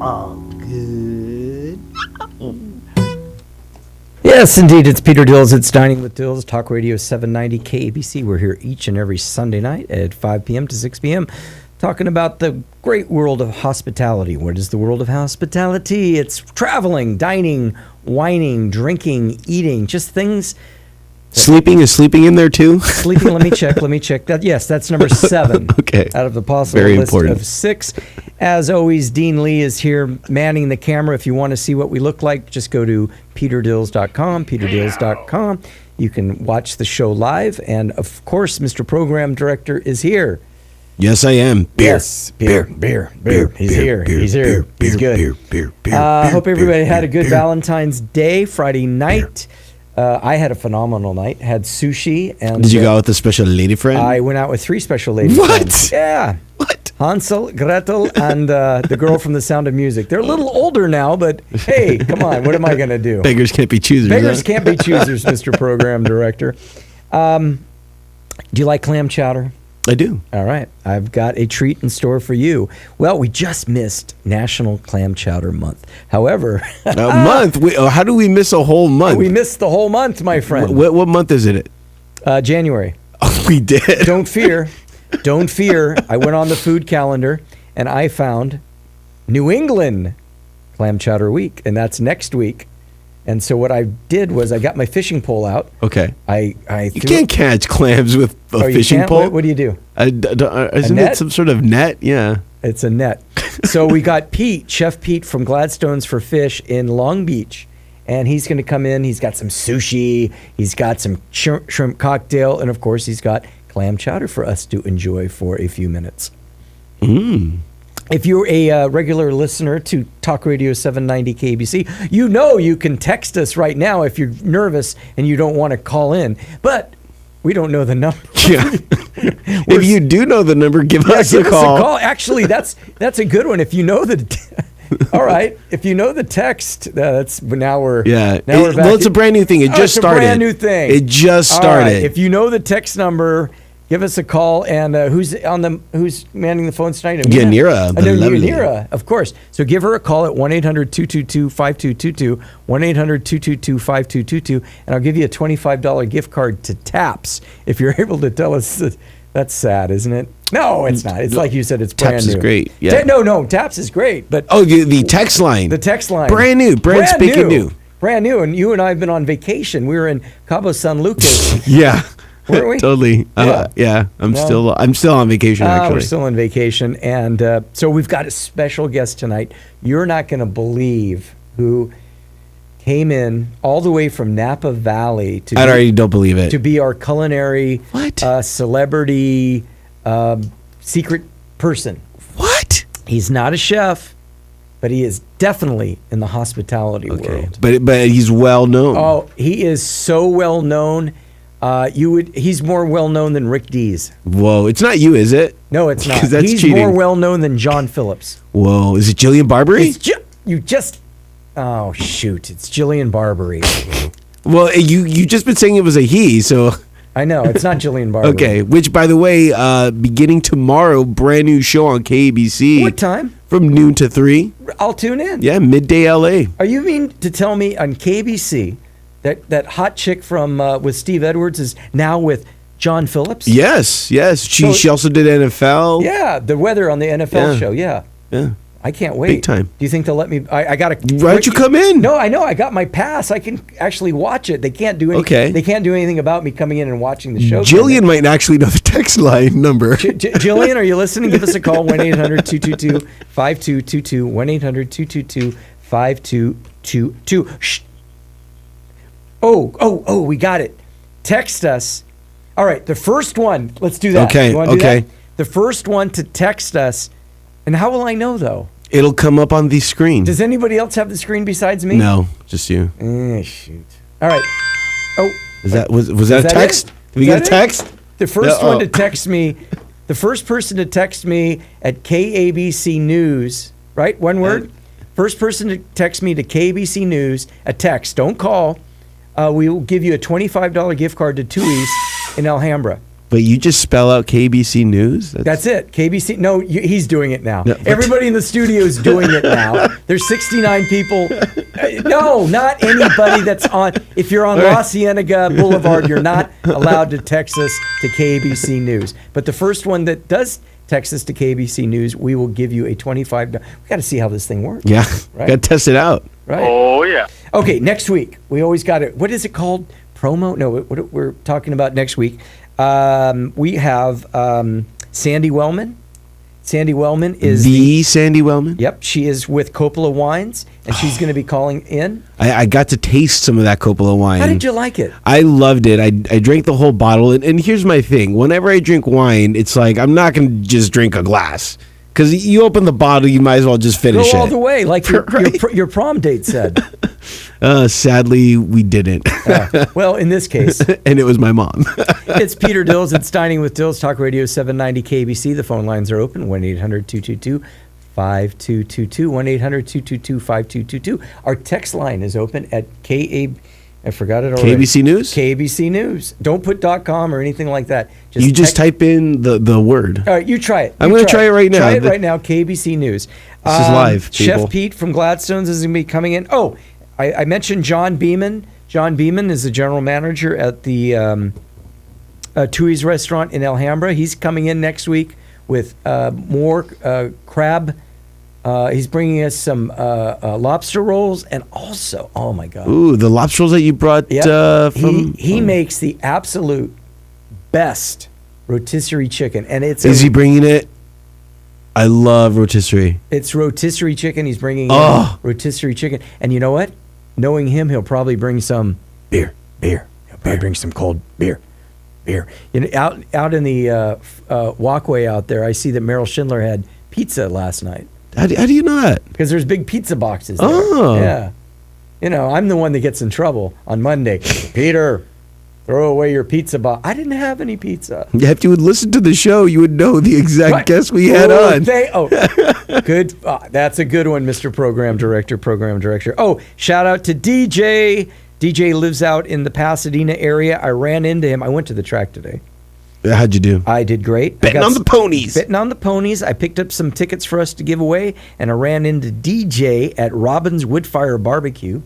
all good. Yes, indeed. It's Peter Dills. It's Dining with Dills, Talk Radio 790 KABC. We're here each and every Sunday night at 5 p.m. to 6 p.m. talking about the great world of hospitality. What is the world of hospitality? It's traveling, dining, wining, drinking, eating, just things. Sleeping is sleeping in there too? Sleeping, let me check. Yes, that's number 7. Okay. Out of the possible Very list important. of 6. As always, Dean Lee is here manning the camera. If you want to see what we look like, just go to peterdills.com, peterdills.com. You can watch the show live. And, of course, Mr. Program Director is here. Yes, I am. Beer. Yes, beer. He's here. He's good. Beer. Hope everybody had a good Valentine's Day, Friday night. I had a phenomenal night. Had sushi. And Did you go out with a special lady friend? I went out with 3 special lady What? friends. Yeah. What? Hansel, Gretel, and the girl from The Sound of Music. They're a little older now, but hey, come on. What am I going to do? Beggars can't be choosers. Beggars can't be choosers, Mr. Program Director. Do you like clam chowder? I do. All right. I've got a treat in store for you. Well, we just missed National Clam Chowder Month. However... A month? How do we miss a whole month? We missed the whole month, my friend. What month is it? January. Oh, we did. Don't fear. Don't fear. I went on the food calendar, and I found New England Clam Chowder Week, and that's next week. And so what I did was I got my fishing pole out. Okay. You You can't catch clams with a fishing pole. What do you do? Isn't it some sort of net? Yeah. It's a net. So we got Chef Pete from Gladstone's for Fish in Long Beach. And he's going to come in. He's got some sushi. He's got some shrimp cocktail. And, of course, he's got clam chowder for us to enjoy for a few minutes. If you're a regular listener to Talk Radio 790 KABC, you know you can text us right now if you're nervous and you don't want to call in. But we don't know the number. Yeah. If you do know the number, give us a call. Actually, that's a good one. If you know the... All right. If you know the text, that's now we're back. Well, it's a brand new thing. It just started. It's a brand new thing. It just started. All right. If you know the text number, give us a call. And who's manning the phones tonight? Yanira. Yanira, of course. So give her a call at 1-800-222-5222, 1-800-222-5222, and I'll give you a $25 gift card to Taps if you're able to tell us that. That's sad, isn't it? No, it's not. It's like you said, it's brand new. Taps is great. Yeah. No, Taps is great. But the text line. The text line. Brand new. Brand spanking new. Brand new. And you and I have been on vacation. We were in Cabo San Lucas. Yeah. Weren't we? Totally. Yeah. I'm still on vacation, actually. We're still on vacation. And so we've got a special guest tonight. You're not going to believe who came in all the way from Napa Valley I already don't believe it. To be our culinary celebrity secret person. What? He's not a chef, but he is definitely in the hospitality world. But he's well known. Oh, he is so well known. He's more well known than Rick Dees. Whoa, it's not you, is it? No, it's not. That's He's cheating. more well known than John Phillips. Whoa, is it Jillian Barberie? Oh, shoot. It's Jillian Barberie. Well, you just been saying it was a he, so... I know. It's not Jillian Barberie. Okay, which, by the way, beginning tomorrow, brand new show on KABC. What time? From noon to 3. I'll tune in. Yeah, midday LA. Are you mean to tell me on KABC that hot chick from with Steve Edwards is now with John Phillips? Yes. She also did NFL. Yeah, the weather on the NFL show, yeah. I can't wait. Big time. Do you think they'll let me? I got to. Why don't you come in? No, I know. I got my pass. I can actually watch it. They can't do anything. Okay. They can't do anything about me coming in and watching the show. Jillian might actually know the text line number. Jillian, are you listening? Give us a call. 1-800-222-5222. 1-800-222-5222. Shh. Oh, we got it. Text us. All right, the first one. Let's do that. Okay. You wanna do that? The first one to text us. And how will I know, though? It'll come up on the screen. Does anybody else have the screen besides me? No, just you. Shoot. All right. Oh. Was that a text? Did we get a text? The first one to text me, the first person to text me at KABC News, right? One word. First person to text me to KABC News, a text. Don't call. We will give you a $25 gift card to Tui's in Alhambra. But you just spell out KBC News? That's it. KBC. No, he's doing it now. No, Everybody in the studio is doing it now. There's 69 people. No, not anybody that's on. If you're on La Cienega Boulevard, you're not allowed to text us to KBC News. But the first one that does text us to KBC News, we will give you a $25. We got to see how this thing works. Yeah, right? got to test it out. Right. Oh, yeah. Okay, next week we always got it. What is it called? Promo? No, what we're talking about next week. We have Sandy Wellman. Sandy Wellman is Sandy Wellman. Yep, she is with Coppola Wines, and she's going to be calling in. I got to taste some of that Coppola wine. How did you like it? I loved it. I drank the whole bottle, and here's my thing: whenever I drink wine, it's like I'm not going to just drink a glass. Because you open the bottle, you might as well just finish it. Go all the way, like your prom date said. Sadly, we didn't. Well, in this case. And it was my mom. It's Peter Dills. It's Dining with Dills, Talk Radio 790 KBC. The phone lines are open, 1-800-222-5222, 1-800-222-5222. Our text line is open at I forgot it already. KBC News? KBC News. Don't put .com or anything like that. You just type in the word. All right, you try it. I'm going to try it right now. Try it right now, KBC News. This is live, people. Chef Pete from Gladstone's is going to be coming in. Oh, I mentioned John Beeman. John Beeman is the general manager at the Tui's restaurant in Alhambra. He's coming in next week with more crab. He's bringing us some lobster rolls, and also, oh my God. Ooh, the lobster rolls that you brought from... He makes the absolute best rotisserie chicken, and it's... Is he bringing it? I love rotisserie. It's rotisserie chicken. He's bringing in rotisserie chicken. And you know what? Knowing him, he'll probably bring some beer. He'll probably bring some cold beer. You know, out in the walkway out there, I see that Meryl Schindler had pizza last night. How do you know that? Because there's big pizza boxes there. Oh. Yeah. You know, I'm the one that gets in trouble on Monday. Peter, throw away your pizza box. I didn't have any pizza. Yeah, if you would listen to the show, you would know the exact guest we had on. Good. That's a good one, Mr. Program Director. Oh, shout out to DJ. DJ lives out in the Pasadena area. I ran into him. I went to the track today. How'd you do? I did great. Betting on the ponies. Betting on the ponies. I picked up some tickets for us to give away, and I ran into DJ at Robin's Woodfire Barbecue.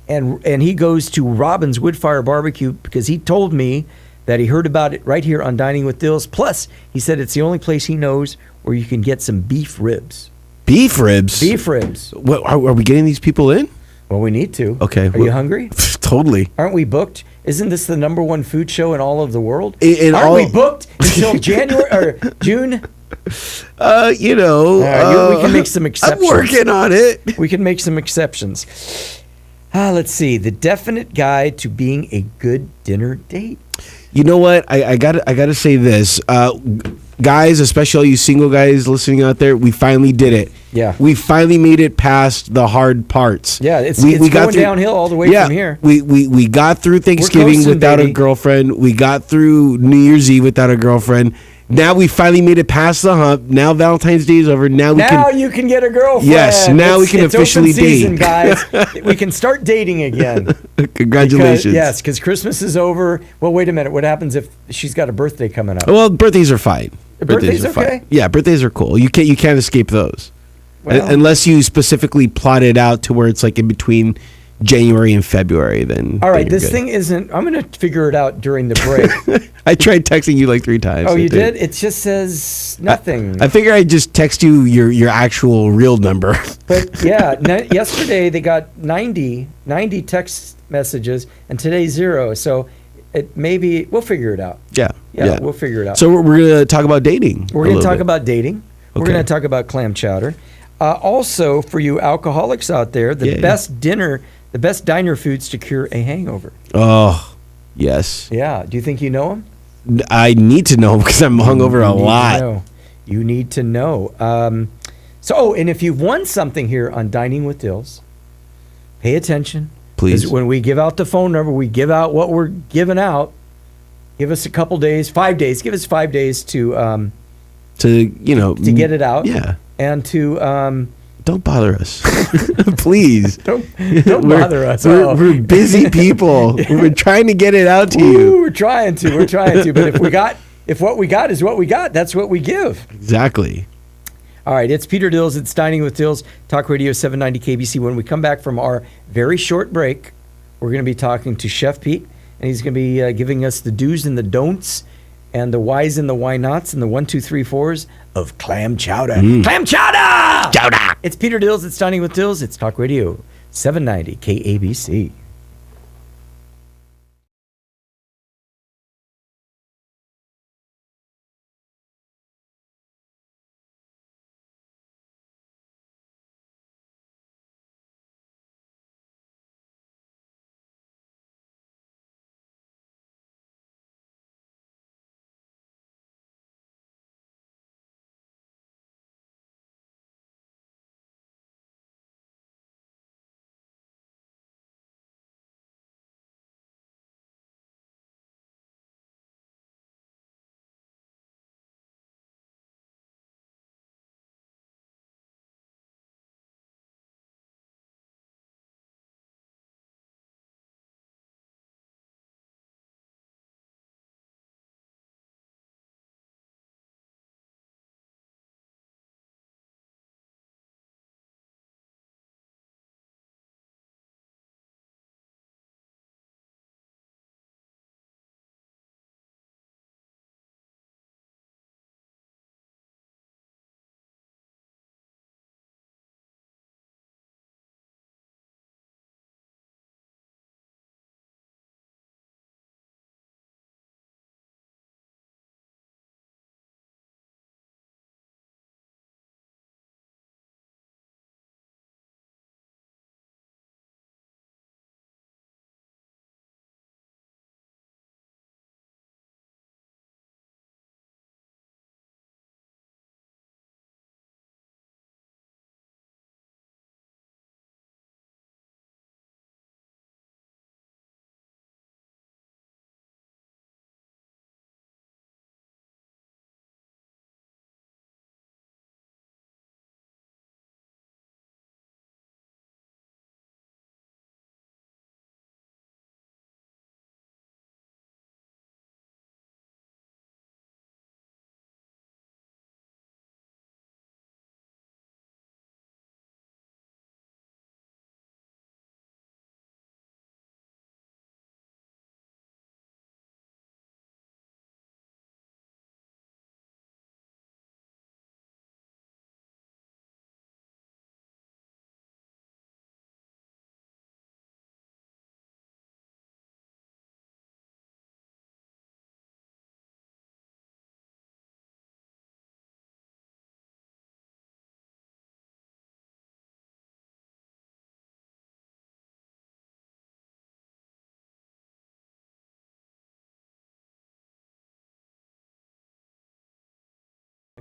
And he goes to Robin's Woodfire Barbecue because he told me that he heard about it right here on Dining with Dills. Plus, he said it's the only place he knows where you can get some beef ribs. Beef ribs? Beef ribs. What, are we getting these people in? Well, we need to. Okay. Are you hungry? Totally. Aren't we booked? Isn't this the #1 food show in all of the world? Aren't we booked until January or June? You know. We can make some exceptions. I'm working on it. We can make some exceptions. Let's see. The definite guide to being a good dinner date. You know what? I gotta say this. Guys, especially all you single guys listening out there, we finally did it. Yeah. We finally made it past the hard parts. Yeah, it's we going got through, downhill all the way from here. We got through Thanksgiving without a girlfriend. We got through New Year's Eve without a girlfriend. Now we finally made it past the hump. Now Valentine's Day is over. Now you can get a girlfriend. Yes, now we can officially open season, date. Guys. We can start dating again. Congratulations. Because Christmas is over. Well, wait a minute. What happens if she's got a birthday coming up? Well, birthdays are fine. Birthdays are okay? Yeah, birthdays are cool. You can't escape those. Well, unless you specifically plot it out to where it's like in between January and February, then. All right, this thing isn't. I'm going to figure it out during the break. I tried texting you like 3 times. Oh, you did? It just says nothing. I figure I'd just text you your actual real number. But yeah, yesterday they got 90 text messages, and today 0. So maybe we'll figure it out. Yeah, we'll figure it out. So we're going to talk about dating. We're going to talk about dating. We're Okay. going to talk about clam chowder. Also, for you alcoholics out there, the best diner foods to cure a hangover. Oh, yes. Yeah. Do you think you know them? I need to know because I'm hungover a lot. You need to know. And if you've won something here on Dining with Dills, pay attention. Please. 'Cause when we give out the phone number, we give out what we're giving out. Give us a couple days, 5 days. Give us 5 days to get it out. Yeah. And to don't bother us, please. Don't bother us. We're busy people. We're trying to get it out to you. We're trying to. But if if what we got is what we got, that's what we give. Exactly. All right, it's Peter Dills. It's Dining with Dills, Talk Radio 790 KBC. When we come back from our very short break, we're going to be talking to Chef Pete, and he's going to be giving us the do's and the don'ts and the whys and the why nots and the 1, 2, 3, 4s of clam chowder. Clam chowder! Chowder! It's Peter Dills. It's Dining with Dills. It's Talk Radio 790 KABC.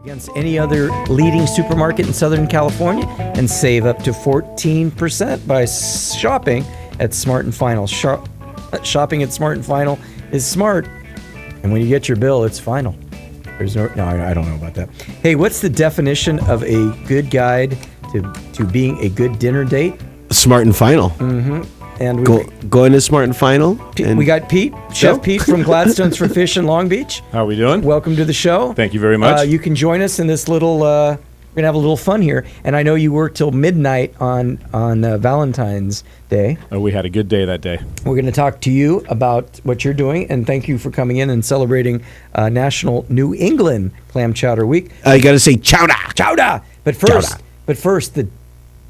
Against any other leading supermarket in Southern California and save up to 14% by shopping at Smart and Final. Shopping at Smart and Final is smart, and when you get your bill, it's final. I don't know about that. Hey, what's the definition of a good guide to being a good dinner date? Smart and Final. And go into Smart and Final. We got Pete, Chef Pete from Gladstones for Fish in Long Beach. How are we doing? Welcome to the show. Thank you very much. You can join us in this little. We're gonna have a little fun here, and I know you work till midnight on Valentine's Day. Oh, we had a good day that day. We're going to talk to you about what you're doing, and thank you for coming in and celebrating National New England Clam Chowder Week. You got to say chowder, chowder. But first, the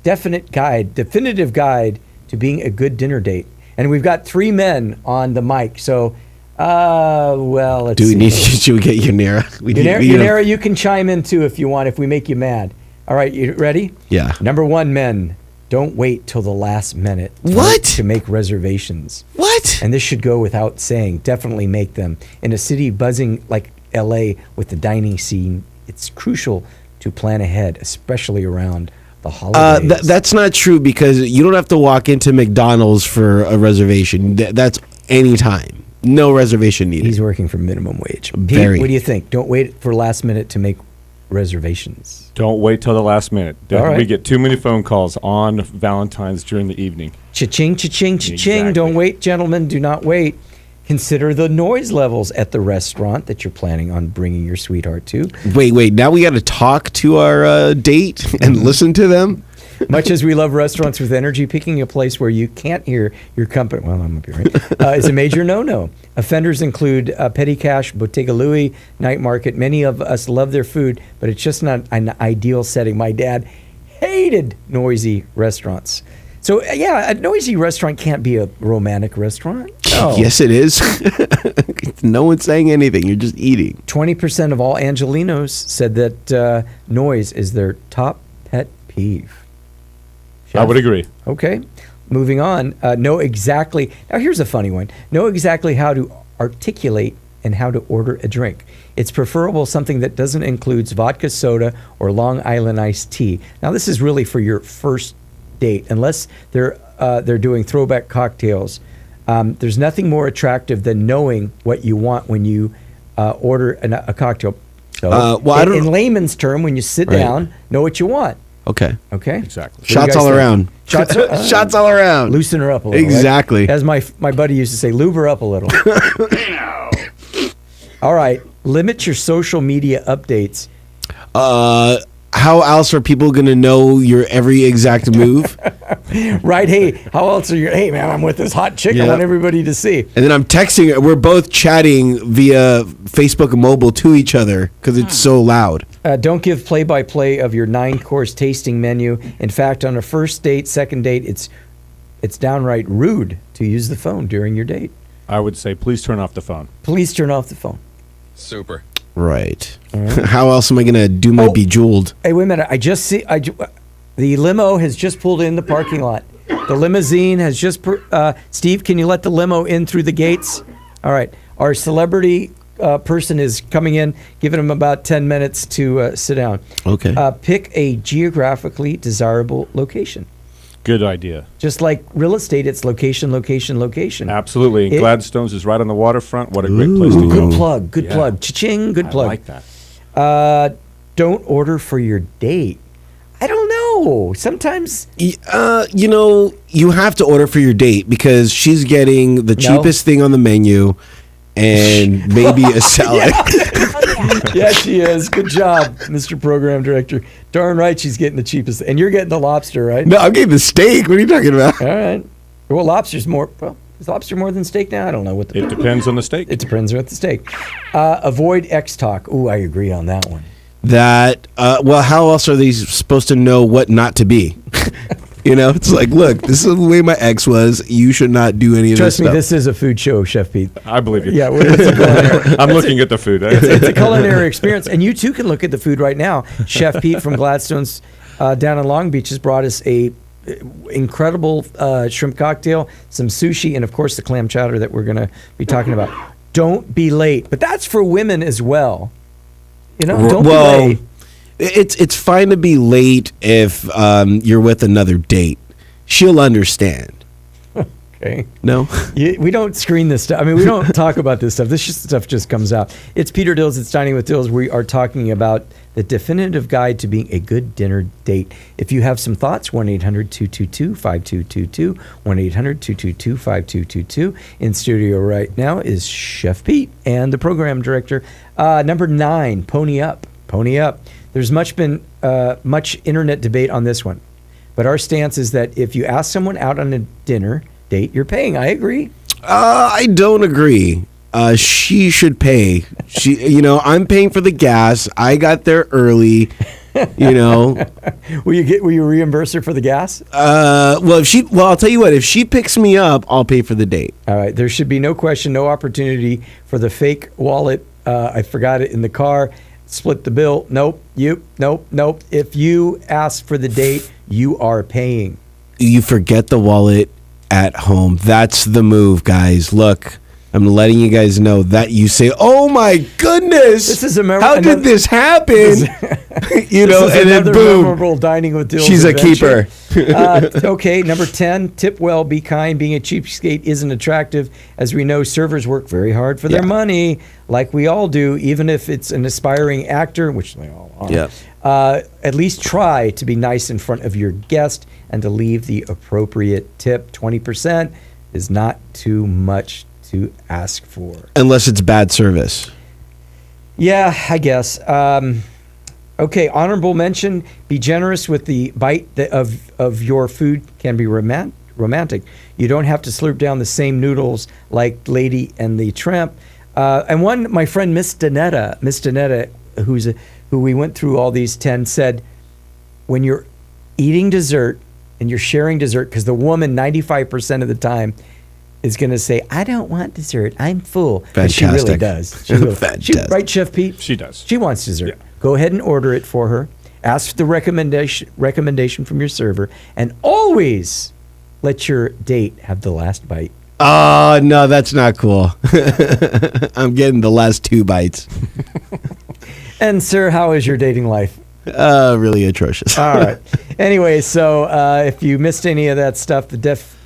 definitive guide to being a good dinner date. And we've got 3 men on the mic, so let's see. Should we get Yanira? Yanira, you can chime in too if you want, if we make you mad. All right, you ready? Yeah. Number 1, men, don't wait till the last minute to make reservations. What? And this should go without saying. Definitely make them. In a city buzzing like LA with the dining scene, it's crucial to plan ahead, especially around the holidays. That's not true, because you don't have to walk into McDonald's for a reservation. That's any time. No reservation needed. He's working for minimum wage. Pete, what do you think? Don't wait for last minute to make reservations. Don't wait till the last minute. Right. We get too many phone calls on Valentine's during the evening. Cha-ching, cha-ching, cha-ching. Exactly. Don't wait, gentlemen. Do not wait. Consider the noise levels at the restaurant that you're planning on bringing your sweetheart to. Wait. Now we got to talk to our date and listen to them? Much as we love restaurants with energy, picking a place where you can't hear your company, well, I'm up here, right? Is a major no-no. Offenders include Petty Cash, Bottega Louie, Night Market. Many of us love their food, but it's just not an ideal setting. My dad hated noisy restaurants. So, yeah, a noisy restaurant can't be a romantic restaurant. No. Yes, it is. No one's saying anything. You're just eating. 20% of all Angelinos said that noise is their top pet peeve. I would agree. Okay. Moving on. Know exactly. Now, here's a funny one. Know exactly how to articulate and how to order a drink. It's preferable something that doesn't include vodka soda or Long Island iced tea. Now, this is really for your first date, unless they're doing throwback cocktails. There's nothing more attractive than knowing what you want when you order a cocktail. So, in layman's term, when you sit down, know what you want. Okay. Exactly. Shots all around. Shots all around. Loosen her up a little. Exactly. Right? As my buddy used to say, lube her up a little. All right. Limit your social media updates. How else are people going to know your every exact move? Right. Hey, how else are you? Hey, man, I'm with this hot chick. I want everybody to see. And then I'm texting her. We're both chatting via Facebook mobile to each other because it's so loud. Don't give play-by-play of your 9-course tasting menu. In fact, on a first date, second date, it's downright rude to use the phone during your date. I would say please turn off the phone. Please turn off the phone. Super. Right. How else am I going to do my Bejeweled? Hey, wait a minute. The limo has just pulled in the parking lot. The limousine has just... Steve, can you let the limo in through the gates? All right. Our celebrity person is coming in, giving him about 10 minutes to sit down. Okay. Pick a geographically desirable location. Good idea. Just like real estate, it's location, location, location. Absolutely. Gladstone's is right on the waterfront. What a great place to go. Good plug. Good plug. Cha-ching. Good plug. I like that. Don't order for your date. I don't know. Sometimes... you have to order for your date because she's getting the cheapest thing on the menu and maybe a salad. Yeah, she is. Good job, Mr. Program Director. Darn right she's getting the cheapest. And you're getting the lobster, right? No, I'm getting the steak. What are you talking about? All right. Well, lobster's more... Well, is lobster more than steak now? I don't know what the... It depends on the steak. It depends on the steak. Avoid X talk. Ooh, I agree on that one. Well, how else are they supposed to know what not to be? It's like, look, this is the way my ex was. You should not do any of this stuff. Trust me, this is a food show, Chef Pete. I believe you. Yeah, it's a culinary. I'm looking at the food. It's a culinary experience, and you too can look at the food right now. Chef Pete from Gladstone's down in Long Beach has brought us a incredible shrimp cocktail, some sushi, and of course the clam chowder that we're going to be talking about. Don't be late, but that's for women as well. Don't be late. It's fine to be late if you're with another date. She'll understand. Okay. No? We don't screen this stuff. I mean, we don't talk about this stuff. This stuff just comes out. It's Peter Dills. It's Dining with Dills. We are talking about the definitive guide to being a good dinner date. If you have some thoughts, 1-800-222-5222, 1-800-222-5222. In studio right now is Chef Pete and the program director. Number 9, Pony Up. Pony Up. There's much internet debate on this one. But our stance is that if you ask someone out on a dinner date, you're paying. I agree. I don't agree. She should pay. I'm paying for the gas. I got there early. Will you reimburse her for the gas? I'll tell you what. If she picks me up, I'll pay for the date. All right. There should be no question, no opportunity for the fake wallet. I forgot it in the car. Split the bill. Nope. Nope. If you ask for the date, you are paying. You forget the wallet at home. That's the move, guys. Look, I'm letting you guys know that you say, "Oh my goodness, this is how did this happen?" And then boom, memorable Dining with Dills. She's adventure. A keeper. Okay, number 10, tip well, be kind. Being a cheapskate isn't attractive. As we know, servers work very hard for their money, like we all do, even if it's an aspiring actor, which they all are. Yeah. At least try to be nice in front of your guest and to leave the appropriate tip. 20% is not too much to ask for. Unless it's bad service. Yeah, I guess. Okay, honorable mention, be generous with the bite of your food can be romantic. You don't have to slurp down the same noodles like Lady and the Tramp. And one, my friend Miss Danetta, who we went through all these 10, said, when you're eating dessert and you're sharing dessert, because the woman 95% of the time is going to say, I don't want dessert, I'm full. Fantastic. She really does. She will. Fantastic. Right, Chef Pete? She does. She wants dessert. Yeah. Go ahead and order it for her. Ask the recommendation from your server, and always let your date have the last bite. Oh, no, that's not cool. I'm getting the last 2 bites. And sir, how is your dating life? Really atrocious. All right. Anyway, so if you missed any of that stuff, the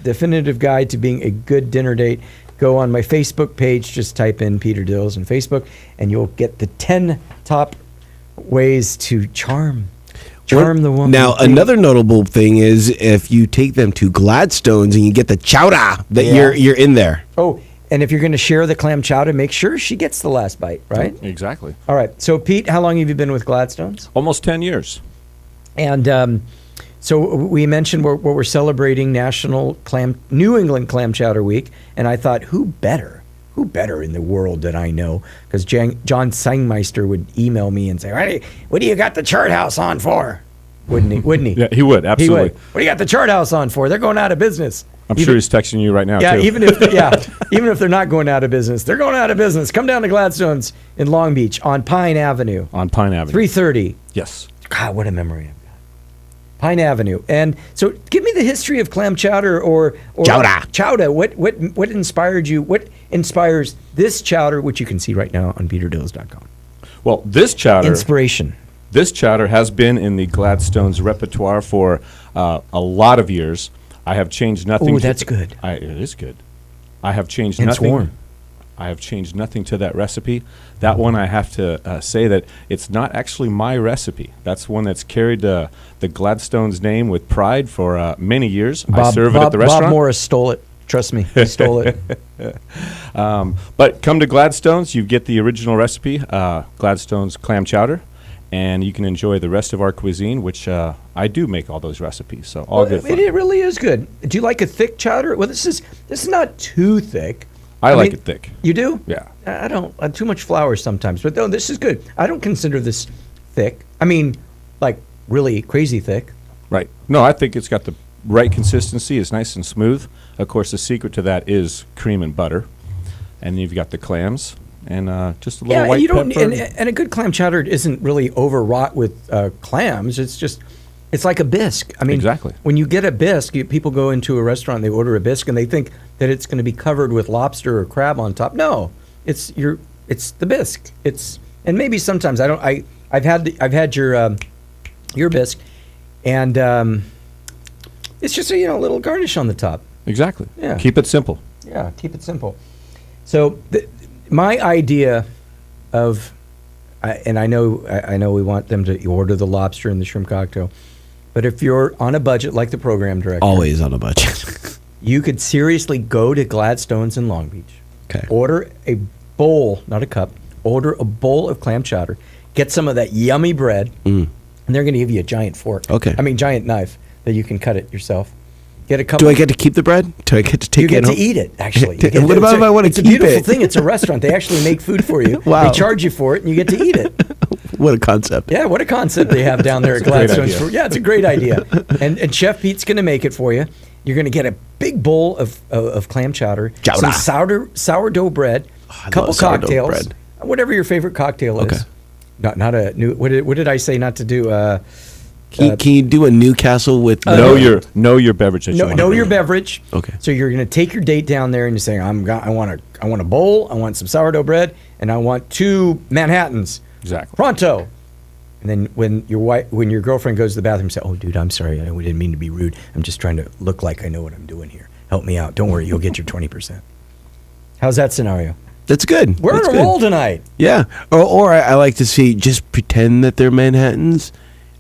definitive guide to being a good dinner date, go on my Facebook page. Just type in Peter Dills on Facebook, and you'll get the 10 top ways to charm the woman. Now, another notable thing is if you take them to Gladstone's and you get the chowder, that you're in there. Oh, and if you're going to share the clam chowder, make sure she gets the last bite, right? Exactly. All right. So, Pete, how long have you been with Gladstone's? Almost 10 years. And so we mentioned what we're celebrating National New England Clam Chowder Week, and I thought, who better in the world that I know? Because John Sangmeister would email me and say, what do you got the chart house on for? Wouldn't he? Yeah, he would, absolutely. He would. What do you got the chart house on for? They're going out of business. I'm sure he's texting you right now, yeah, too. even if they're not going out of business, they're going out of business. Come down to Gladstone's in Long Beach on Pine Avenue. On Pine Avenue. 330. Yes. God, what a memory I've got. Pine Avenue. And so give me the history of clam chowder or chowder. What inspired you? What inspires this chowder, which you can see right now on peterdills.com? Well, this chowder... Inspiration. This chowder has been in the Gladstone's repertoire for a lot of years. I have changed nothing. Oh, that's good. It is good. I have changed And nothing. it's warm. I have changed nothing to that recipe. That one, I have to say that it's not actually my recipe. That's one that's carried the Gladstone's name with pride for many years. I serve it at the restaurant. Bob Morris stole it. Trust me, he stole it. But come to Gladstone's, you get the original recipe, Gladstone's clam chowder, and you can enjoy the rest of our cuisine, which I do make all those recipes. So all good fun. It really is good. Do you like a thick chowder? Well, this is not too thick. I like it thick. You do? Yeah. I don't. Too much flour sometimes, but no, this is good. I don't consider this thick. I mean, like really crazy thick. Right. No, I think it's got the right consistency. It's nice and smooth. Of course, the secret to that is cream and butter. And you've got the clams and just a little white pepper. And a good clam chowder isn't really overwrought with clams. It's like a bisque. I mean, exactly. When you get a bisque, people go into a restaurant, they order a bisque, and they think that it's going to be covered with lobster or crab on top. No, it's the bisque. And maybe sometimes I've had your bisque, and it's just a little garnish on the top. Exactly. Yeah. Keep it simple. Yeah, keep it simple. So my idea of, and I know we want them to order the lobster and the shrimp cocktail, but if you're on a budget like the program director, always on a budget, you could seriously go to Gladstone's in Long Beach. Okay. Order a bowl, not a cup. Order a bowl of clam chowder. Get some of that yummy bread, and they're going to give you a giant fork. Okay. I mean, giant knife that you can cut it yourself. Get a couple. Do I get to keep the bread? Do I get to take it? You get to eat it, actually. What about if I want to keep it? It's a beautiful thing. It's a restaurant. They actually make food for you. Wow. They charge you for it, and you get to eat it. What a concept. Yeah, what a concept they have down there at Gladstone's. Yeah, it's a great idea. And Chef Pete's going to make it for you. You're going to get a big bowl of clam chowder, some sourdough bread, a couple cocktails, bread. Whatever your favorite cocktail is. Not a new. What did I say not to do? Can you do a Newcastle with know your beverage? Know your beverage. Okay. So you're going to take your date down there and you're saying, I want a bowl, I want some sourdough bread, and I want 2 Manhattans. Exactly. Pronto. And then when your girlfriend goes to the bathroom, say, "Oh, dude, I'm sorry. We didn't mean to be rude. I'm just trying to look like I know what I'm doing here. Help me out. Don't worry, you'll get your 20%." How's that scenario? That's good. We're on a roll tonight. Yeah. Or I like to see, just pretend that they're Manhattans.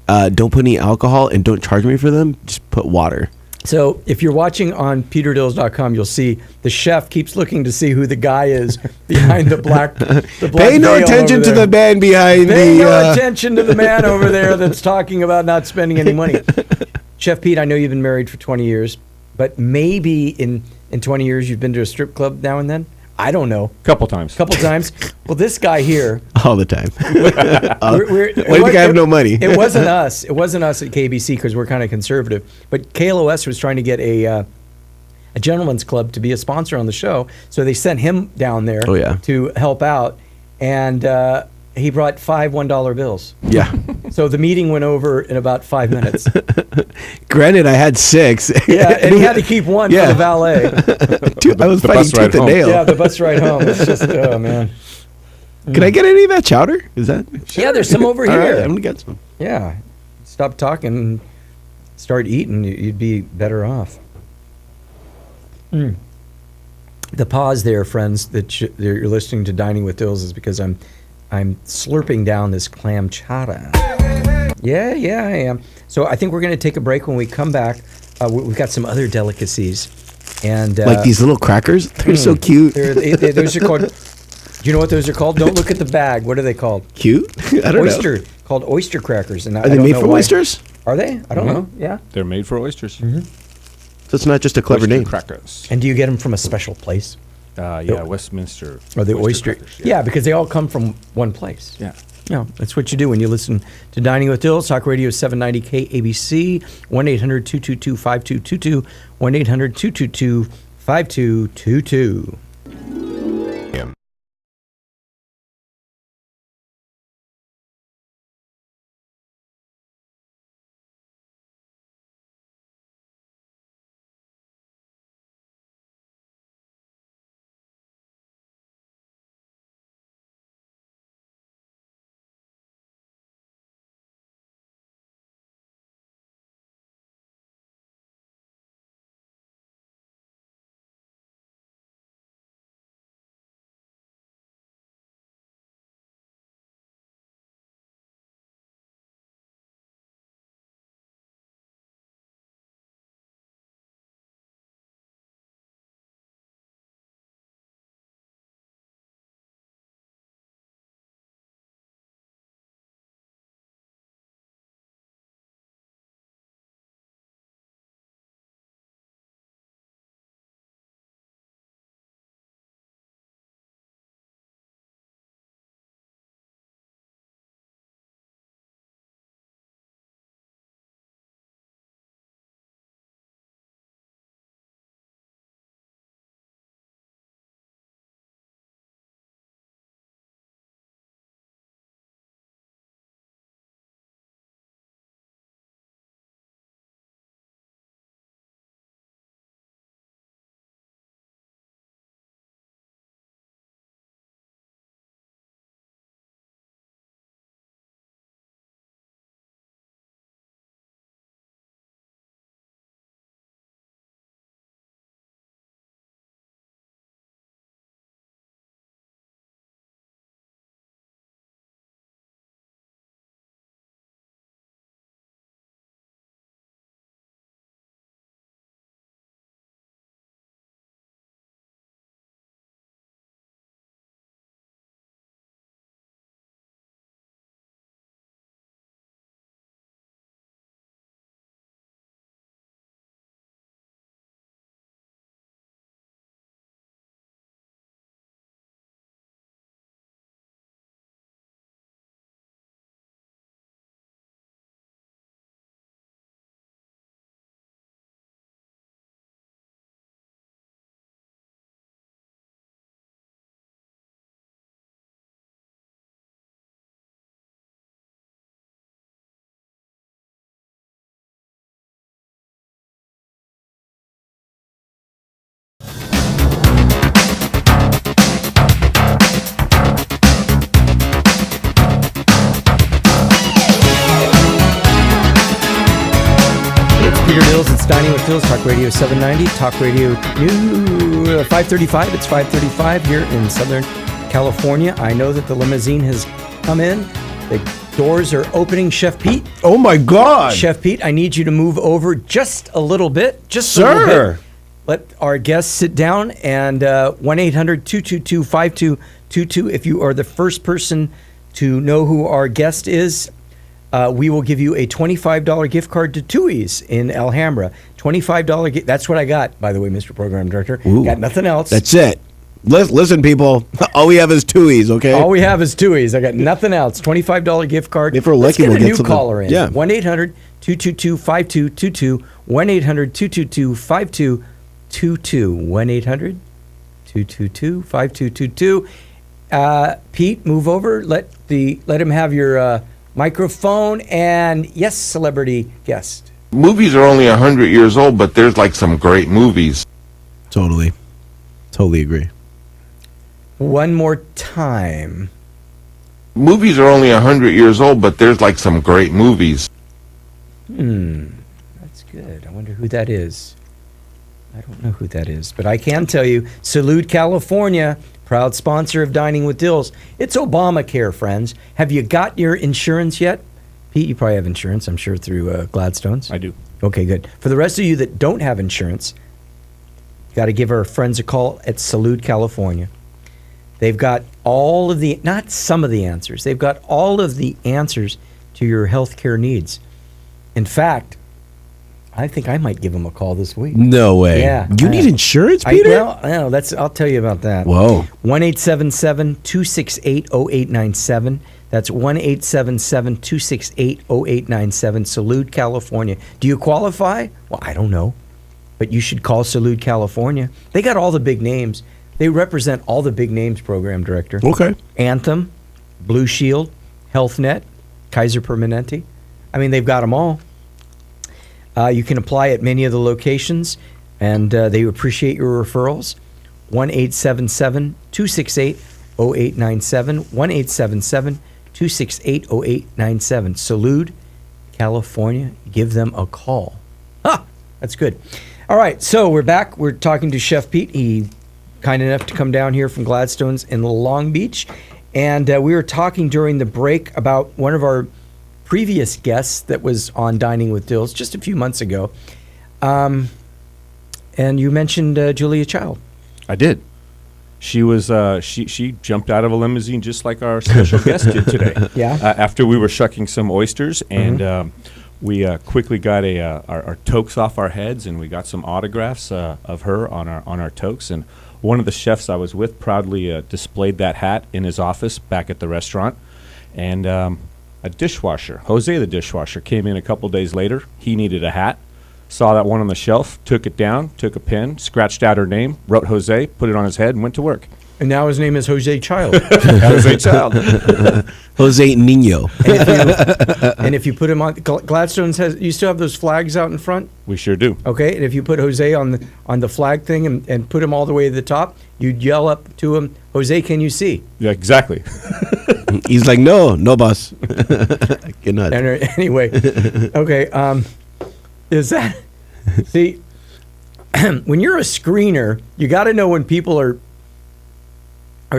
Don't put any alcohol and don't charge me for them. Just put water. So if you're watching on peterdills.com, you'll see the chef keeps looking to see who the guy is behind the black Pay no attention to the man behind Pay no attention to the man over there that's talking about not spending any money. Chef Pete, I know you've been married for 20 years, but maybe in 20 years you've been to a strip club now and then? I don't know. Couple times. Well, this guy here. All the time. Why do you think I have no money? It wasn't us. It wasn't us at KABC because we're kind of conservative. But KLOS was trying to get a gentleman's club to be a sponsor on the show. So they sent him down there to help out. And he brought 5 $1 bills. Yeah. So the meeting went over in about 5 minutes. Granted, I had 6. Yeah, and he had to keep one for the valet. Dude, I was fighting tooth and nail. Yeah, the bus ride home. It's just, oh, man. Can I get any of that chowder? Is that? Yeah, there's some over here. All right, I'm going to get some. Yeah. Stop talking and start eating. You'd be better off. The pause there, friends, that you're listening to Dining with Dills is because I'm slurping down this clam chowder. Yeah, I am. So I think we're going to take a break. When we come back, we've got some other delicacies. And like these little crackers? They're so cute. Those are called... Do you know what those are called? Don't look at the bag. What are they called? Cute? I don't know. Called oyster crackers. And are they made from oysters? Are they? I don't know. Yeah. They're made for oysters. So it's not just a clever name. Crackers. And do you get them from a special place? Yeah, Westminster. Or the oyster. Yeah, because they all come from one place. Yeah. Yeah, that's what you do when you listen to Dining with Dills. Talk Radio 790 KABC, 1-800-222-5222, 1-800-222-5222. Peter Dills, it's Dining with Dills, Talk Radio 790, Talk Radio 535. It's 535 here in Southern California. I know that the limousine has come in. They Doors are opening, Chef Pete. Oh my God. Chef Pete, I need you to move over just a little bit. Just a little Sir. bit. Let our guests sit down, and 1-800-222-5222. If you are the first person to know who our guest is, we will give you a $25 gift card to Tui's in Alhambra. $25 That's what I got, by the way, Mr. Program Director. Ooh. Got nothing else. That's it. Listen, people. All we have is Tui's, okay? All we have is Tui's. I got nothing else. $25 gift card. If we're lucky, Let's get we'll a get new something. caller in. Yeah. 1-800-222-5222. 1-800-222-5222. 1-800-222-5222. Pete, move over. Let him have your microphone. And yes, celebrity guest. Movies are only 100 years old, but there's like some great movies. Totally agree. One more time. Movies are only 100 years old, but there's like some great movies. That's good. I wonder who that is. I don't know who that is, but I can tell you, Salute, California, proud sponsor of Dining with Dills. It's Obamacare, friends. Have you got your insurance yet? Pete, you probably have insurance, I'm sure, through Gladstone's. I do. Okay, good. For the rest of you that don't have insurance, you got to give our friends a call at Salute, California. They've got all of the, not some of the answers, they've got all of the answers to your health care needs. In fact, I think I might give them a call this week. No way. Yeah. You need insurance, Peter? I'll tell you about that. Whoa. 1-877-268-0897. That's 1-877-268-0897. Salute, California. Do you qualify? Well, I don't know. But you should call Salute, California. They got all the big names. They represent all the big names, Program Director. Okay. Anthem, Blue Shield, HealthNet, Kaiser Permanente. I mean, they've got them all. You can apply at many of the locations, and they appreciate your referrals. 1-877-268-0897. 1-877-268-0897. Salute, California. Give them a call. That's good. All right, so we're back. We're talking to Chef Pete. He kind enough to come down here from Gladstone's in Long Beach. And we were talking during the break about one of our previous guests that was on Dining with Dills just a few months ago. And you mentioned Julia Child. I did. She was she jumped out of a limousine just like our special guest did today. Yeah. After we were shucking some oysters, and we quickly got our toques off our heads, and we got some autographs of her on our toques. And one of the chefs I was with proudly displayed that hat in his office back at the restaurant. And a dishwasher, Jose the dishwasher, came in a couple days later. He needed a hat. Saw that one on the shelf, took it down, took a pen, scratched out her name, wrote Jose, put it on his head, and went to work. And now his name is Jose Child. Jose Child. Jose Nino. And if you put him on, Gladstone's you still have those flags out in front? We sure do. Okay, and if you put Jose on the flag thing and put him all the way to the top, you'd yell up to him, Jose, can you see? Yeah, exactly. He's like, no, boss. Cannot. Anyway, okay, is that, see, when you're a screener, you got to know when people are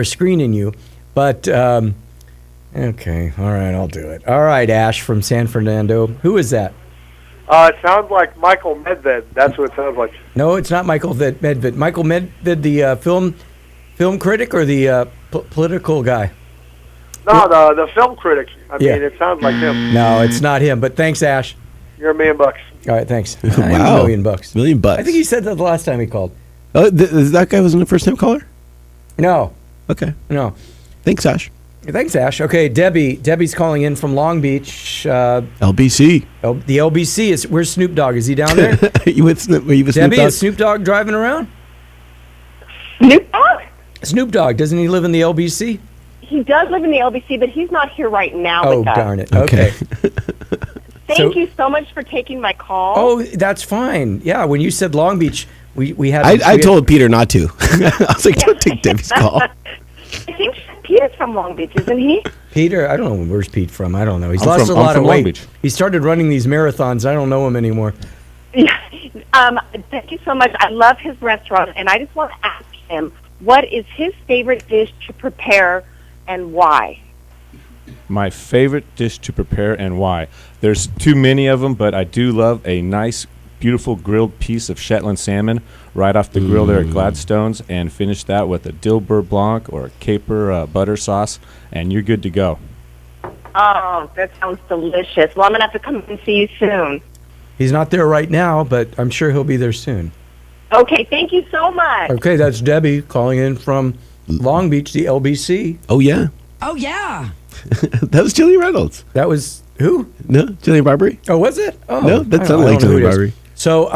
screening you, but, okay, all right, I'll do it. All right, Ash from San Fernando. Who is that? It sounds like Michael Medved. That's what it sounds like. No, it's not Michael Medved. Michael Medved, the film critic or the political guy? No, the film critic. I mean, it sounds like him. No, it's not him, but thanks, Ash. You're $1 million. All right, thanks. Wow. $1 million. $1 million. I think he said that the last time he called. Oh, that guy wasn't a first-time caller? No. Okay. No. Thanks, Ash. Thanks, Ash. Okay, Debbie's calling in from Long Beach. LBC. The LBC. Where's Snoop Dogg? Is he down there? You with Snoop Debbie, Dogg? is Snoop Dogg driving around? Snoop Dogg? Snoop Dogg, doesn't he live in the LBC? He does live in the LBC, but he's not here right now Oh, with us. darn it. Okay. Thank you so much for taking my call. Oh, that's fine. Yeah, when you said Long Beach, we had... I told Peter not to. I was like, don't take Debbie's call. I think Peter's from Long Beach, isn't he? Peter, I don't know. Where's Pete from? I don't know. He's I'm lost from- a I'm lot from of Long weight. Beach. He started running these marathons. I don't know him anymore. Yeah. Thank you so much. I love his restaurant, and I just want to ask him, what is his favorite dish to prepare and why? My favorite dish to prepare and why. There's too many of them, but I do love a nice, beautiful grilled piece of Shetland salmon right off the grill there at Gladstone's, and finish that with a dill beurre blanc or a caper butter sauce, and you're good to go. Oh, that sounds delicious. Well, I'm going to have to come and see you soon. He's not there right now, but I'm sure he'll be there soon. Okay, thank you so much. Okay, that's Debbie calling in from Long Beach, the LBC. Oh, yeah. Oh, yeah. That was Jillian Reynolds. That was who? No, Jillian Barberie? Oh, was it? Oh, No, that I sounded don't like know who Jillian it is. Barberie. So,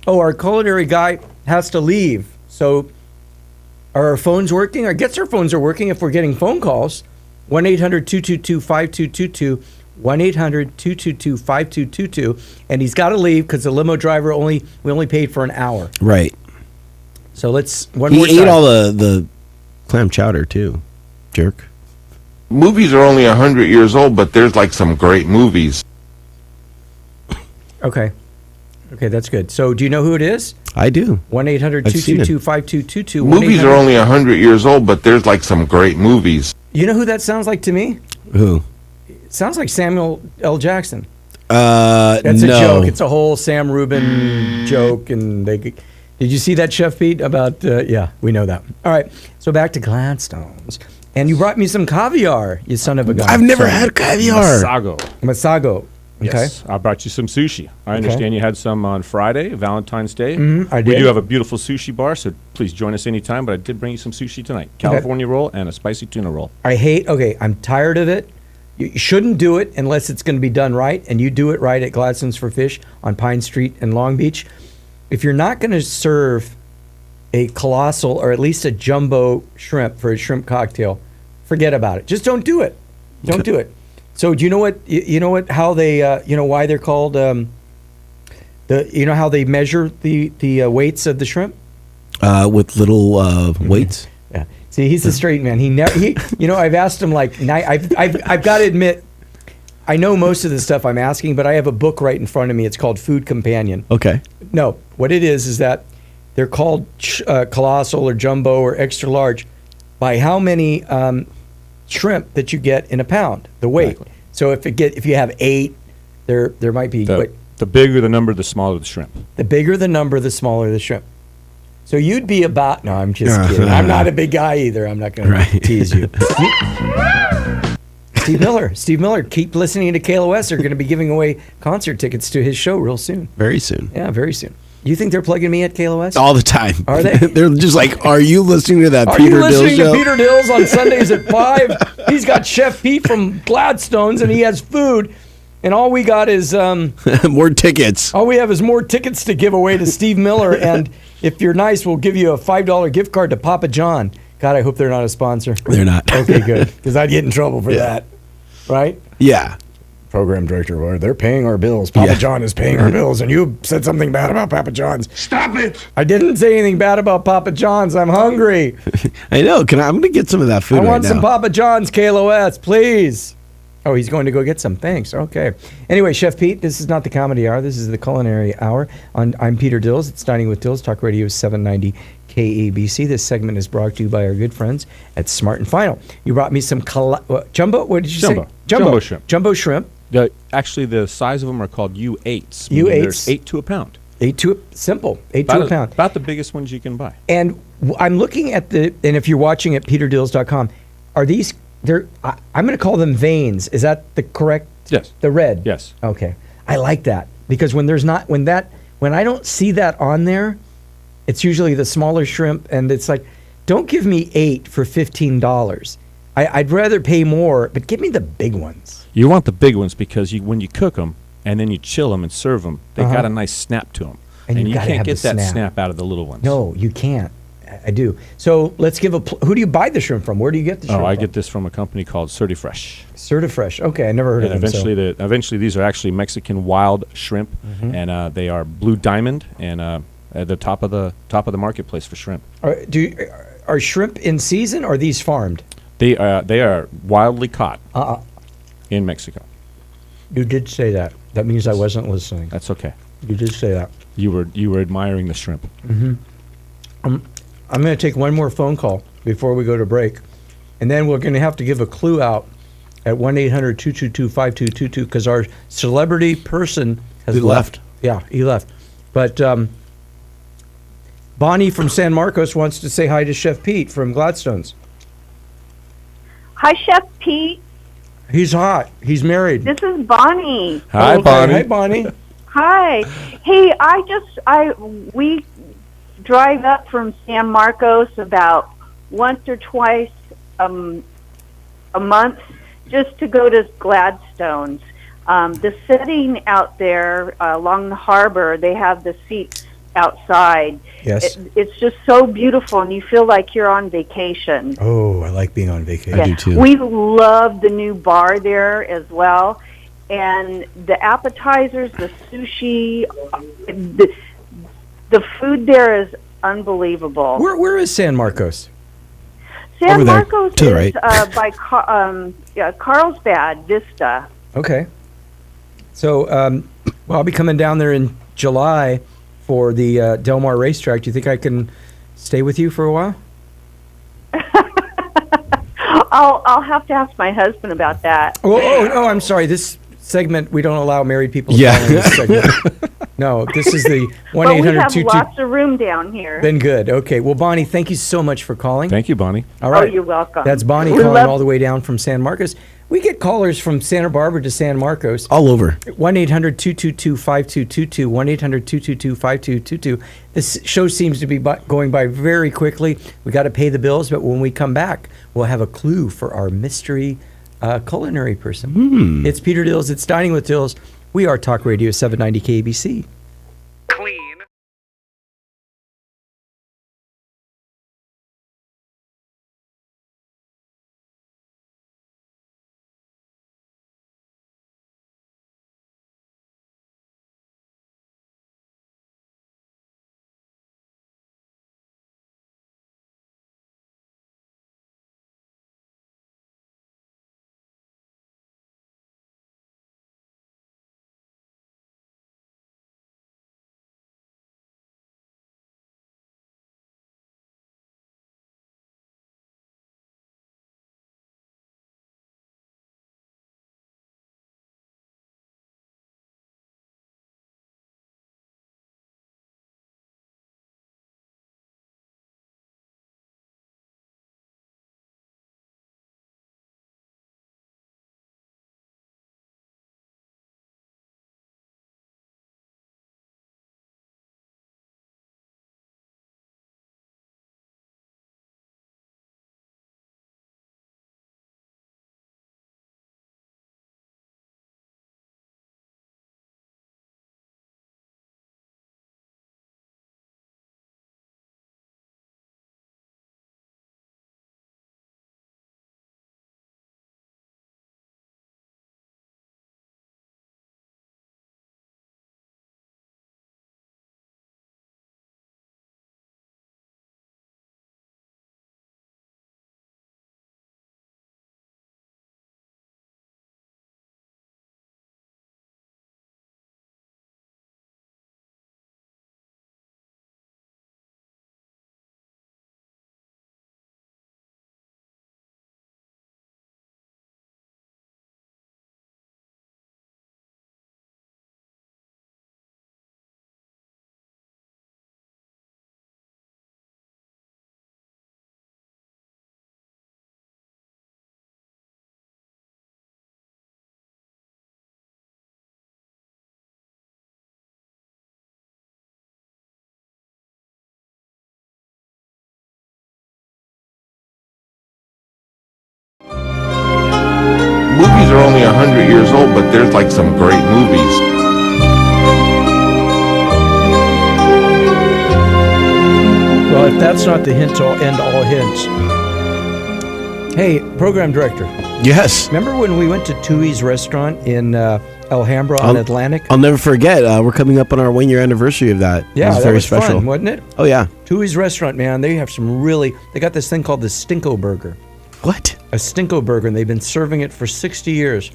our culinary guy has to leave. So, are our phones working? I guess our phones are working if we're getting phone calls. 1-800-222-5222. 1-800-222-5222. And he's got to leave because the limo driver we only paid for an hour. Right. So let's He ate all the clam chowder too, jerk. Movies are only 100 years old, but there's like some great movies. Okay, that's good. So do you know who it is? I do. 1-800-222-5222. Movies are only 100 years old, but there's like some great movies. You know who that sounds like to me? Who? It sounds like Samuel L. Jackson. That's a joke. It's a whole Sam Rubin joke. And did you see that, Chef Pete? About yeah, we know that. All right, so back to Gladstone's. And you brought me some caviar, you son of a gun. I've never had caviar. Masago. Okay. Yes, I brought you some sushi. I understand you had some on Friday, Valentine's Day. I We did. do have a beautiful sushi bar, so please join us anytime. But I did bring you some sushi tonight. California roll and a spicy tuna roll. I'm tired of it. You shouldn't do it unless it's going to be done right, and you do it right at Gladstone's for Fish on Pine Street in Long Beach. If you're not going to serve a colossal or at least a jumbo shrimp for a shrimp cocktail, forget about it. Just don't do it. Don't do it. So do you know what? How they? Why they're called? How they measure the weights of the shrimp? With little weights. Yeah. See, he's a straight man. I've asked him I've got to admit, I know most of the stuff I'm asking, but I have a book right in front of me. It's called Food Companion. Okay. No, what it is that they're called colossal or jumbo or extra large by how many shrimp that you get in a pound, the weight. Exactly. So if you have 8, there might be The bigger the number, the smaller the shrimp. the bigger the number, the smaller the shrimp. So you'd be about, no, I'm just kidding. I'm not a big guy either. I'm not going to tease you. Steve Miller, keep listening to KLOS. They're going to be giving away concert tickets to his show real soon. Very soon. Yeah, very soon. You think they're plugging me at KLOS? All the time. Are they? They're just like, are you listening to that Are Peter you Dills listening show? to Peter Dills on Sundays at 5? He's got Chef Pete from Gladstone's, and he has food. And all we got is More tickets. all we have is more tickets to give away to Steve Miller. And if you're nice, we'll give you a $5 gift card to Papa John. God, I hope they're not a sponsor. They're not. Okay, good. Because I'd get in trouble for that. Right? Yeah. Program director, well, they're paying our bills. Papa John is paying our bills. And you said something bad about Papa John's. Stop it! I didn't say anything bad about Papa John's. I'm hungry. I know. I'm going to get some of that food I right want some now. Papa John's KLOS, please. Oh, he's going to go get some. Thanks. Okay. Anyway, Chef Pete, this is not the comedy hour. This is the culinary hour. I'm Peter Dills. It's Dining with Dills. Talk Radio 790 KABC. This segment is brought to you by our good friends at Smart and Final. You brought me some jumbo. What did you say? Jumbo shrimp. Jumbo shrimp. Actually, the size of them are called U8s. U8s? There's 8 to a pound. 8 to a pound. About the biggest ones you can buy. And I'm looking at and if you're watching at peterdills.com, are these, I'm going to call them veins. Is that the correct? Yes. The red? Yes. Okay. I like that because when I don't see that on there, it's usually the smaller shrimp, and it's like, don't give me 8 for $15. I'd rather pay more, but give me the big ones. You want the big ones because when you cook them and then you chill them and serve them, they got a nice snap to them. And you you gotta can't have get the that snap. snap out of the little ones. No, you can't. I do. So let's give who do you buy the shrimp from? Where do you get the shrimp I from? get this from a company called Certifresh. Certifresh. Okay, I never heard And of them. eventually these are actually Mexican wild shrimp, and they are blue diamond and at the top of the marketplace for shrimp. Are shrimp in season or are these farmed? They are wildly caught in Mexico. You did say that. That means I wasn't listening. That's okay. You did say that. You were admiring the shrimp. I'm going to take one more phone call before we go to break. And then we're going to have to give a clue out at 1-800-222-5222 because our celebrity person has He left. Yeah, he left. But Bonnie from San Marcos wants to say hi to Chef Pete from Gladstone's. Hi, Chef Pete. He's hot. He's married. This is Bonnie. Hi, Okay. Bonnie. Hi, Bonnie. Hi. Hey, we drive up from San Marcos about once or twice a month just to go to Gladstone's. The setting out there along the harbor, they have the seats outside. Yes. It's just so beautiful, and you feel like you're on vacation. Oh, I like being on vacation. I do too. We love the new bar there as well. And the appetizers, the sushi, the food there is unbelievable. Where is San Marcos? San Over there, Marcos to the is right. by Carlsbad Vista. Okay. So, well, I'll be coming down there in July for the Del Mar racetrack. Do you think I can stay with you for a while? I'll have to ask my husband about that. Oh, I'm sorry. This segment, we don't allow married people to Yeah. call in this segment. No, this is the But we have 1-800-22. lots of room down here. Then good. Okay. Well, Bonnie, thank you so much for calling. Thank you, Bonnie. All right. Oh, you're welcome. That's Bonnie We calling love- all the way down from San Marcos. We get callers from Santa Barbara to San Marcos. All over. 1-800-222-5222, 1-800-222-5222. This show seems to be going by very quickly. We got to pay the bills, but when we come back, we'll have a clue for our mystery culinary person. It's Peter Dills. It's Dining with Dills. We are Talk Radio 790 KABC. Clean. Movies are only 100 years old, but there's like some great movies. Well, if that's not the hint to end all hints. Hey, program director, Yes. remember when we went to Tui's restaurant in Alhambra on Atlantic? I'll never forget. We're coming up on our 1-year anniversary of that. Yeah, it was that very was special. fun, wasn't it? Oh yeah. Tui's restaurant, man, they have some they got this thing called the Stinko Burger. What? A Stinko Burger, and they've been serving it for 60 years.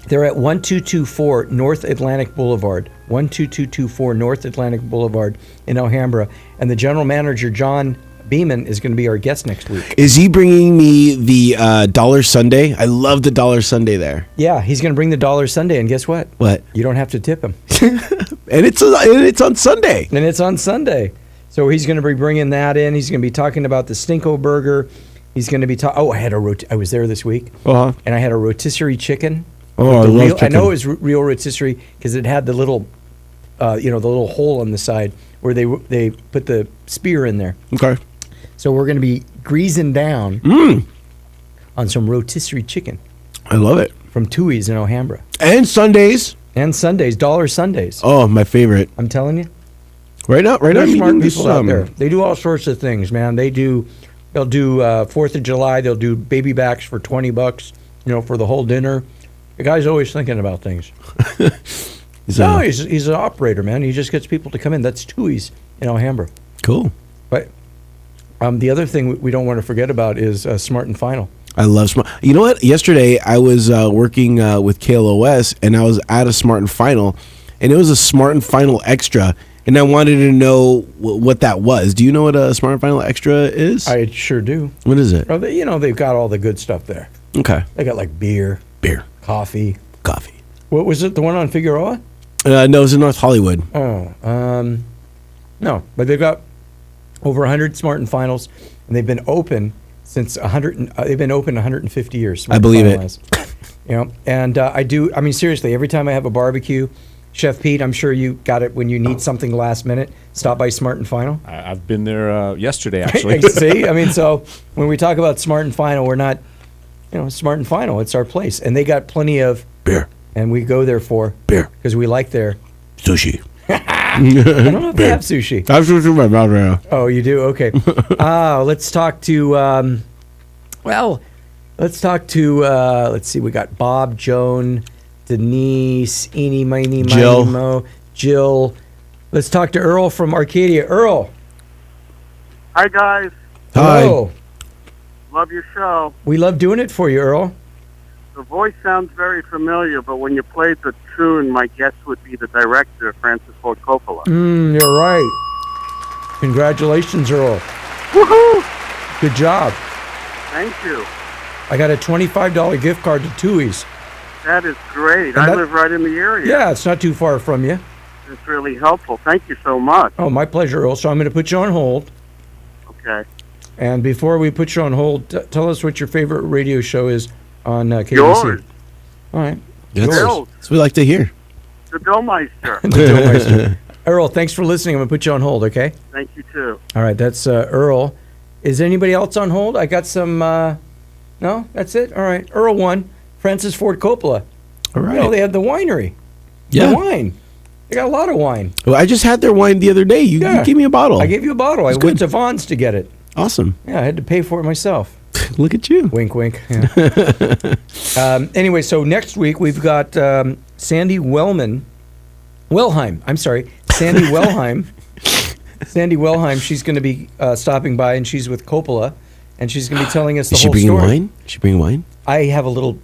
They're at 1224 North Atlantic Boulevard, 12224 North Atlantic Boulevard in Alhambra. And the general manager, John Beeman is going to be our guest next week. Is he bringing me the dollar sundae? I love the dollar sundae there. Yeah, he's going to bring the dollar sundae, and guess what? What? You don't have to tip him. And it's on Sunday. And it's on Sunday. So he's going to be bringing that in. He's going to be talking about the Stinko Burger. He's going to be I was there this week, and I had a rotisserie chicken. Oh, I love chicken. I know it was real rotisserie because it had the little, the little hole on the side where they put the spear in there. Okay. So we're going to be greasing down on some rotisserie chicken. I love it. From Tui's in Alhambra. And Sundays. And Sundays, dollar Sundays. Oh, my favorite. I'm telling you. Right now, There's smart people out there. They do all sorts of things, man. They'll do 4th of July. They'll do baby backs for $20, for the whole dinner. The guy's always thinking about things. He's an operator, man. He just gets people to come in. That's Tui's in Alhambra. Cool. But the other thing we don't want to forget about is Smart and Final. I love Smart. You know what? Yesterday, I was working with KLOS, and I was at a Smart and Final, and it was a Smart and Final Extra, and I wanted to know what that was. Do you know what a Smart and Final Extra is? I sure do. What is it? Oh, they've got all the good stuff there. Okay. They got like beer, coffee. What was it? The one on Figueroa? No, it was in North Hollywood. Oh, no, but they've got over 100 Smart and Finals, and they've been open since 100. They've been open 150 years. I believe it. And I do. I mean, seriously, every time I have a barbecue, Chef Pete, I'm sure you got it when you need something last minute. Stop by Smart and Final. I've been there yesterday, actually. See, I mean, so when we talk about Smart and Final, we're not, Smart and Final. It's our place, and they got plenty of beer, and we go there for beer because we like their sushi. I don't know if they have sushi. I have sushi in my mouth right now. Oh, you do? Okay. Let's talk to. Let's see. We got Bob, Joan, Denise, Eenie, Miney, Jill. Mo, Jill. Let's talk to Earl from Arcadia. Earl. Hi, guys. Hi. Hello. Love your show. We love doing it for you, Earl. The voice sounds very familiar, but when you played the tune, my guess would be the director, Francis Ford Coppola. You're right. Congratulations, Earl. Woohoo! Good job. Thank you. I got a $25 gift card to Tui's. That is great. And I live right in the area. Yeah, it's not too far from you. It's really helpful. Thank you so much. Oh, my pleasure, Earl. So I'm going to put you on hold. Okay. And before we put you on hold, tell us what your favorite radio show is on KABC. Yours. All right. That's Dills. what we like to hear. The Dillmeister. Earl, thanks for listening. I'm going to put you on hold, okay? Thank you, too. All right, that's Earl. Is anybody else on hold? I got some... No? That's it? All right. Earl 1, Francis Ford Coppola. All right. They have the winery. Yeah. The wine. They got a lot of wine. Well, I just had their wine the other day. You gave me a bottle. I gave you a bottle. I went to Vaughn's to get it. Awesome. Yeah, I had to pay for it myself. Look at you. Wink, wink. Yeah. Anyway, so next week we've got Sandy Wellheim. I'm sorry, Sandy Wellheim. Sandy Wellheim. She's going to be stopping by, and she's with Coppola, and she's going to be telling us the whole story. Wine? Is she bringing wine? I have a little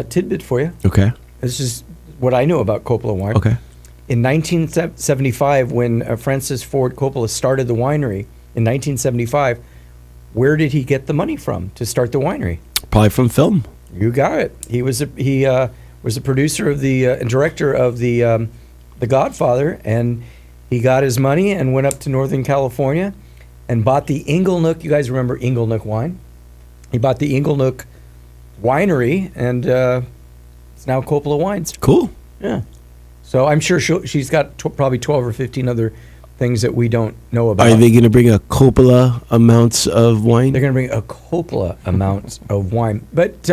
tidbit for you. Okay. This is what I know about Coppola wine. Okay. In 1975, when Francis Ford Coppola started the winery in 1975, where did he get the money from to start the winery? Probably from film. You got it. He was a producer of the and director of the Godfather, and he got his money and went up to Northern California and bought the Inglenook. You guys remember Inglenook wine? He bought the Inglenook winery, and it's now Coppola Wines. Cool. Yeah. So I'm sure she's got probably 12 or 15 other things that we don't know about. Are they going to bring a Coppola amounts of wine? They're going to bring a Coppola amount of wine. But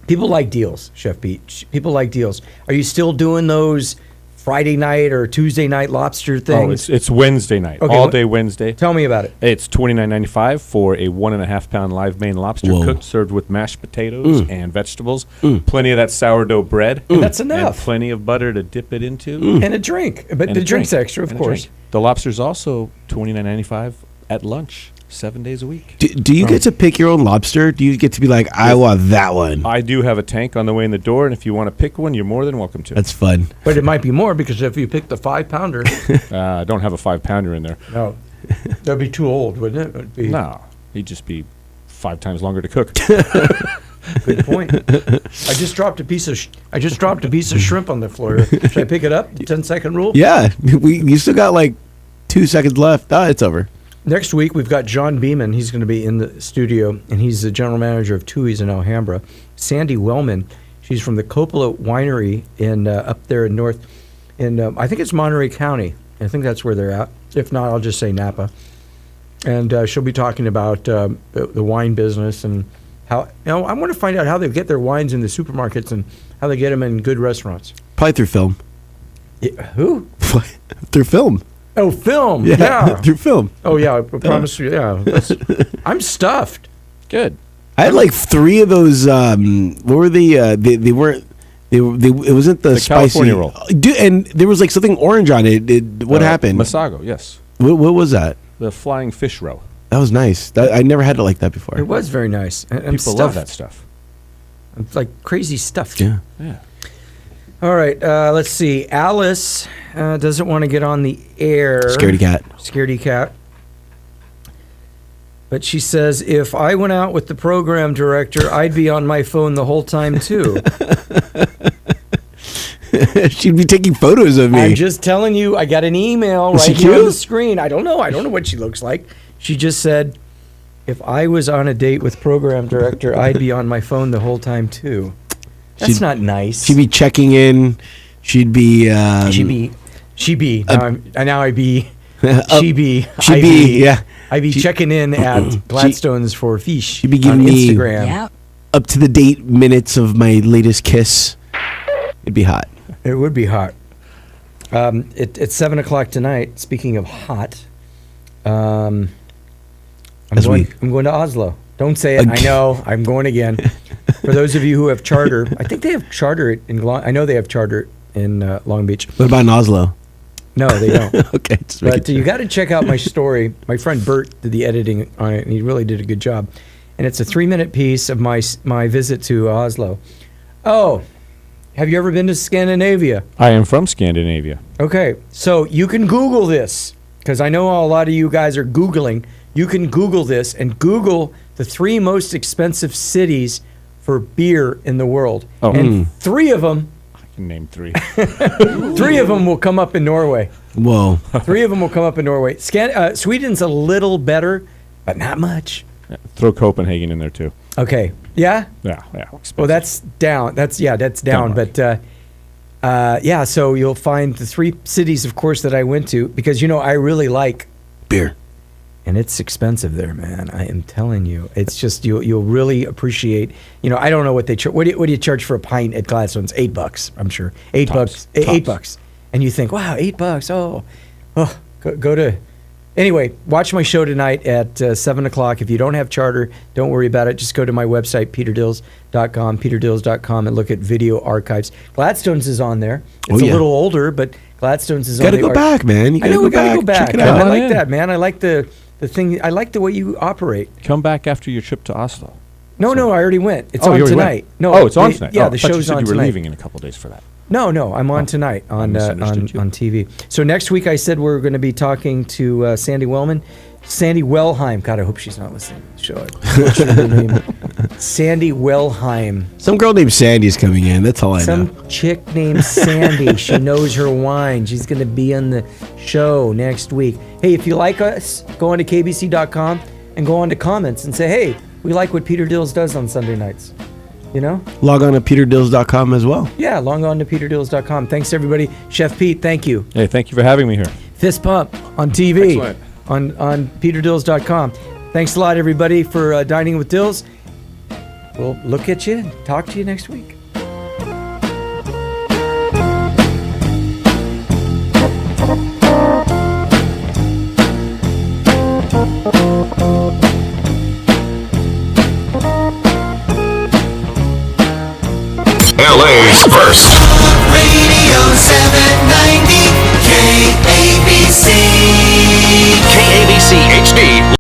people like deals, Chef Pete. People like deals. Are you still doing those Friday night or Tuesday night lobster things? Oh, it's Wednesday night. Okay, all day Wednesday. Tell me about it. It's $29.95 for a 1.5 pound live Maine lobster, Whoa. cooked, served with mashed potatoes and vegetables. Plenty of that sourdough bread. And that's enough. And plenty of butter to dip it into. And a drink. But And the a drink's drink. extra, of And a course. drink. The lobster's also $29.95 at lunch, 7 days a week. Do you get to pick your own lobster? Do you get to be like, I want that one? I do have a tank on the way in the door, and if you want to pick one, you're more than welcome to. That's fun. But it might be more because if you pick the 5-pounder. I don't have a 5-pounder in there. No. That'd be too old, wouldn't it? It'd be, No, he'd just be 5 times longer to cook. Good point. I just dropped a piece of shrimp on the floor. Should I pick it up? The 10-second rule. Yeah, you still got like 2 seconds left. It's over. Next week we've got John Beeman. He's going to be in the studio, and he's the general manager of Tui's in Alhambra. Sandy Wellman, she's from the Coppola Winery in up there in North, I think it's Monterey County. I think that's where they're at. If not, I'll just say Napa. And she'll be talking about the wine business and how. I want to find out how they get their wines in the supermarkets and how they get them in good restaurants. Probably through film. Who? Through film. Oh, film. Yeah. Through film. Oh, yeah. I promise you. Yeah. I'm stuffed. Good. I had like 3 of those. What were they? They weren't. It wasn't the spicy California roll. Dude, and there was like something orange on it. What happened? Masago, yes. What was that? The flying fish roe. That was nice. I never had it like that before. It was very nice. I'm People love that stuff. It's like crazy stuff. Yeah. Yeah. All right. Let's see. Alice doesn't want to get on the air. Scaredy cat. Scaredy cat. But she says, if I went out with the program director, I'd be on my phone the whole time, too. She'd be taking photos of me. I'm just telling you, I got an email Was right she here on cute? the screen. I don't know what she looks like. She just said, if I was on a date with program director, I'd be on my phone the whole time, too. That's She'd- not nice. She'd be checking in. She'd be. She be. Now I be. She be. She'd I be. Yeah. I be checking in at Gladstone's for fish She'd be giving on me Instagram. up to the date minutes of my latest kiss. It'd be hot. It would be hot. It's 7 o'clock tonight. Speaking of hot, I'm going to Oslo. Don't say it. I know. I'm going again. For those of you who have charter, I think they have charter I know they have charter in Long Beach. What about in Oslo? No, they don't. Okay. Just making But you got to check out my story. My friend Bert did the editing on it, and he really did a good job. And it's a 3-minute piece of my visit to Oslo. Oh, have you ever been to Scandinavia? I am from Scandinavia. Okay, so you can Google this, because I know a lot of you guys are Googling. You can Google this and Google the 3 most expensive cities for beer in the world. Oh. And 3 of them, I can name 3. 3 of them will come up in Norway. Whoa. 3 of them will come up in Norway. Sweden's a little better, but not much. Yeah, throw Copenhagen in there too. Okay, yeah? Yeah. Expensive. Well, that's down. That's down. Denmark. But yeah, so you'll find the 3 cities, of course, that I went to, because, I really like Beer. and it's expensive there, man. I am telling you, it's just you'll really appreciate. I don't know what they charge. What do you charge for a pint at Gladstone's? $8, I'm sure. $8. $8, and you think, wow, $8. Oh, go to. Anyway, watch my show tonight at 7 o'clock. If you don't have charter, don't worry about it. Just go to my website, peterdills.com, and look at video archives. Gladstone's is on there. It's a little older, but Gladstone's is on there. Gotta go back, man. You I know we gotta go back. Check it I out. like that, man. I like the thing. I like the way you operate. Come back after your trip to Oslo. No, I already went. It's Oh, on you already tonight. went? No, Oh, it's on tonight. Yeah, Oh, the I thought show's you said on you were tonight. leaving in a couple days for that. No, I'm on tonight on misunderstood you. TV. So next week I said we're going to be talking to Sandy Wellman. Sandy Wellheim. God, I hope she's not listening to the show. What's her name? Sandy Wellheim. Some girl named Sandy's coming in. That's all I know. Some chick named Sandy. She knows her wine. She's going to be on the show next week. Hey, if you like us, go on to KBC.com and go on to comments and say, hey, we like what Peter Dills does on Sunday nights. Log on to peterdills.com as well. Yeah, log on to peterdills.com. Thanks, everybody. Chef Pete, thank you. Hey, thank you for having me here. Fist pump on TV. Excellent. On peterdills.com. Thanks a lot, everybody, for dining with Dills. We'll look at you and talk to you next week.